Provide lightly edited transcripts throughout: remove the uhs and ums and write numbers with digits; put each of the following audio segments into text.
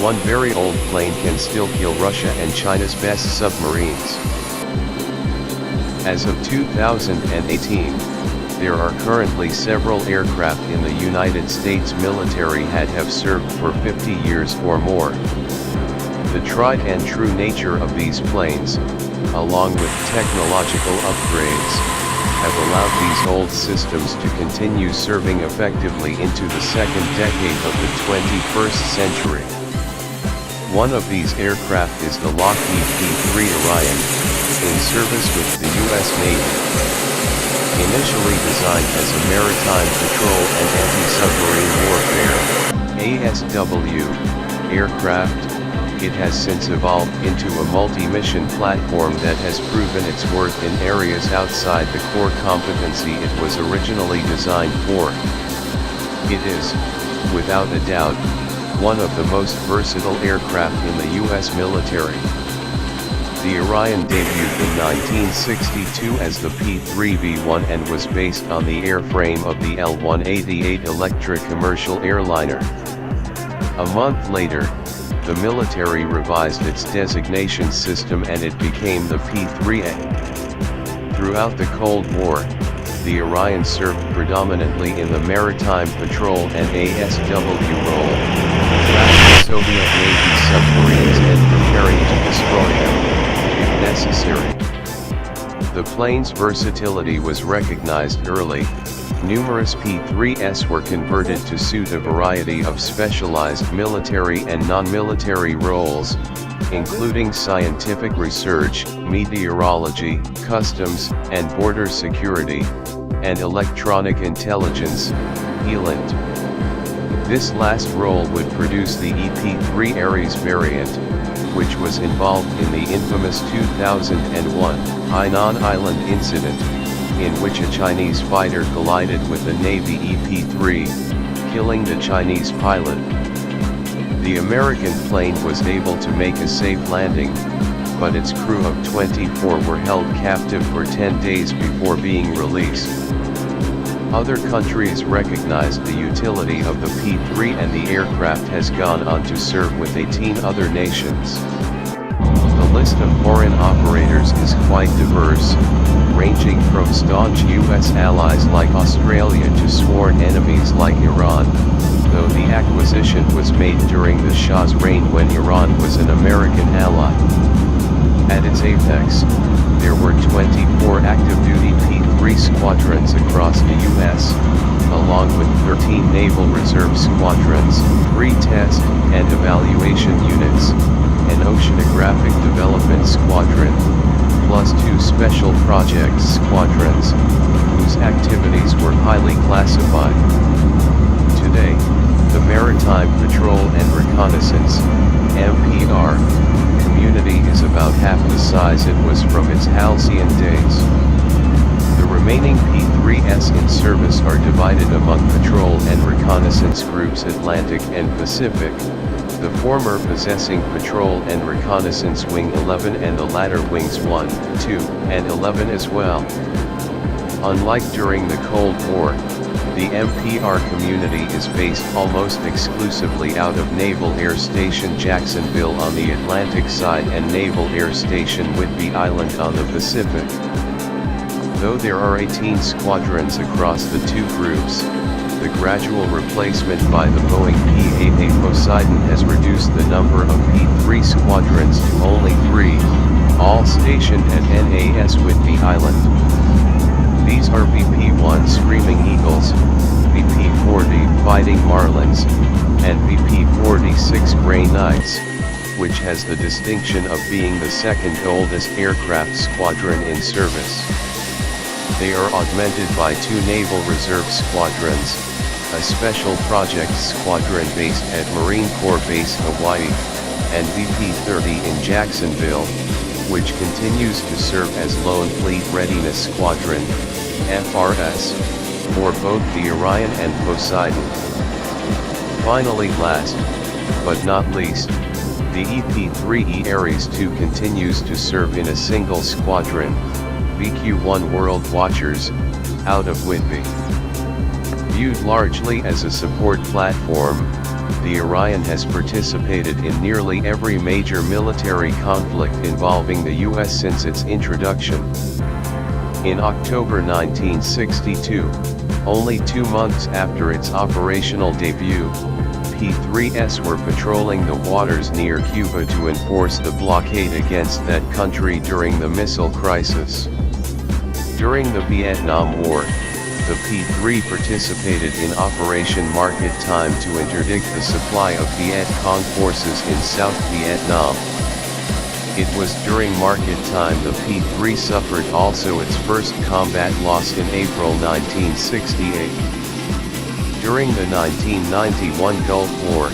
one very old plane can still kill Russia and China's best submarines. As of 2018, there are currently several aircraft in the United States military that have served for 50 years or more. The tried and true nature of these planes, along with technological upgrades, have allowed these old systems to continue serving effectively into the second decade of the 21st century. One of these aircraft is the Lockheed P-3 Orion, in service with the U.S. Navy. Initially designed as a maritime patrol and anti-submarine warfare (ASW) aircraft, it has since evolved into a multi-mission platform that has proven its worth in areas outside the core competency it was originally designed for. It is, without a doubt, one of the most versatile aircraft in the U.S. military. The Orion debuted in 1962 as the P-3 and was based on the airframe of the L-188 Electra commercial airliner. A month later, the military revised its designation system and it became the P-3A. Throughout the Cold War, the Orion served predominantly in the maritime patrol and ASW role, tracking Soviet Navy submarines and preparing to destroy them, if necessary. The plane's versatility was recognized early. Numerous P-3s were converted to suit a variety of specialized military and non-military roles, including scientific research, meteorology, customs and border security, and electronic intelligence, ELINT. This last role would produce the EP-3 Aries variant, which was involved in the infamous 2001 Hainan Island incident, in which a Chinese fighter collided with the Navy EP-3, killing the Chinese pilot. The American plane was able to make a safe landing, but its crew of 24 were held captive for 10 days before being released. Other countries recognized the utility of the P-3 and the aircraft has gone on to serve with 18 other nations. The list of foreign operators is quite diverse, ranging from staunch U.S. allies like Australia to sworn enemies like Iran, though the acquisition was made during the Shah's reign when Iran was an American ally. At its apex, there were 24 active-duty P-3 squadrons across the U.S., along with 13 Naval Reserve squadrons, 3 test and evaluation units, an oceanographic development squadron, plus 2 special projects squadrons, whose activities were highly classified. Today, the Maritime Patrol and Reconnaissance (MPR) community is about half the size it was from its halcyon days. The remaining P-3s in service are divided among patrol and reconnaissance groups Atlantic and Pacific, the former possessing Patrol and Reconnaissance Wing 11 and the latter Wings 1, 2, and 11 as well. Unlike during the Cold War, the MPR community is based almost exclusively out of Naval Air Station Jacksonville on the Atlantic side and Naval Air Station Whidbey Island on the Pacific. Though there are 18 squadrons across the two groups, the gradual replacement by the Boeing P-8A Poseidon has reduced the number of P-3 squadrons to only 3, all stationed at NAS Whidbey Island. These are BP-1 Screaming Eagles, BP-40 Fighting Marlins, and BP-46 Grey Knights, which has the distinction of being the second oldest aircraft squadron in service. They are augmented by 2 Naval Reserve squadrons, a Special Projects Squadron based at Marine Corps Base Hawaii, and BP-30 in Jacksonville, which continues to serve as Lone Fleet Readiness Squadron, FRS, for both the Orion and Poseidon. Finally, last, but not least, the EP-3 Aries II continues to serve in a single squadron, VQ-1 World Watchers, out of Whidbey. Viewed largely as a support platform, the Orion has participated in nearly every major military conflict involving the U.S. since its introduction. In October 1962, only 2 months after its operational debut, P-3s were patrolling the waters near Cuba to enforce the blockade against that country during the missile crisis. During the Vietnam War, the P-3 participated in Operation Market Time to interdict the supply of Viet Cong forces in South Vietnam. It was during Market Time the P-3 suffered also its first combat loss in April 1968. During the 1991 Gulf War,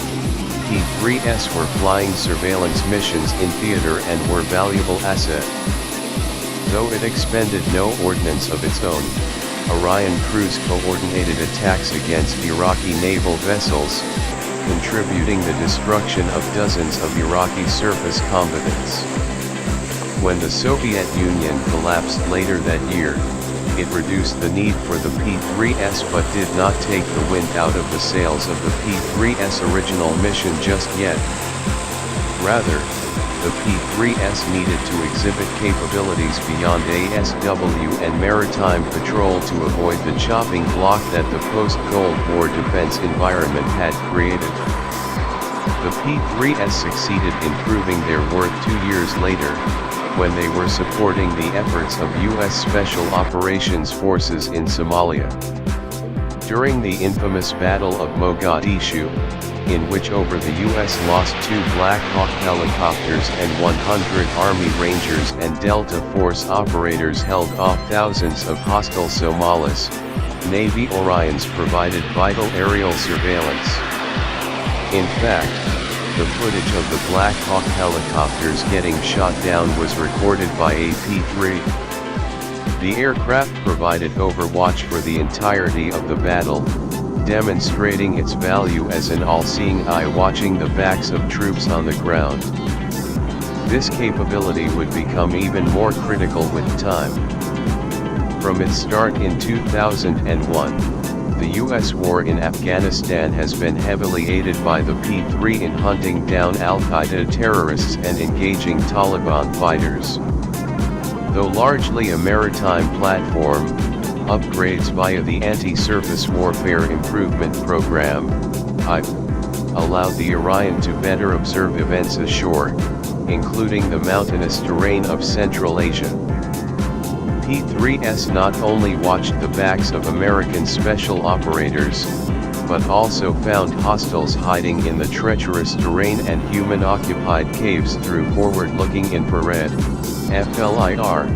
P-3s were flying surveillance missions in theater and were valuable asset. Though it expended no ordnance of its own, Orion crews coordinated attacks against Iraqi naval vessels, contributing the destruction of dozens of Iraqi surface combatants. When the Soviet Union collapsed later that year, it reduced the need for the P-3s but did not take the wind out of the sails of the P-3s original mission just yet. Rather, the P-3s needed to exhibit capabilities beyond ASW and maritime patrol to avoid the chopping block that the post-Cold War defense environment had created. The P-3s succeeded in proving their worth 2 years later, when they were supporting the efforts of U.S. Special Operations Forces in Somalia. During the infamous Battle of Mogadishu, in which over the U.S. lost 2 Black Hawk helicopters and 100 Army Rangers and Delta Force operators held off thousands of hostile Somalis, Navy Orions provided vital aerial surveillance. In fact, the footage of the Black Hawk helicopters getting shot down was recorded by EP-3. The aircraft provided overwatch for the entirety of the battle, demonstrating its value as an all-seeing eye watching the backs of troops on the ground. This capability would become even more critical with time. From its start in 2001, the U.S. war in Afghanistan has been heavily aided by the P-3 in hunting down Al-Qaeda terrorists and engaging Taliban fighters. Though largely a maritime platform, upgrades via the Anti-Surface Warfare Improvement Program, (AIP), allowed the Orion to better observe events ashore, including the mountainous terrain of Central Asia. P-3s not only watched the backs of American special operators, but also found hostiles hiding in the treacherous terrain and human-occupied caves through forward-looking infrared (FLIR)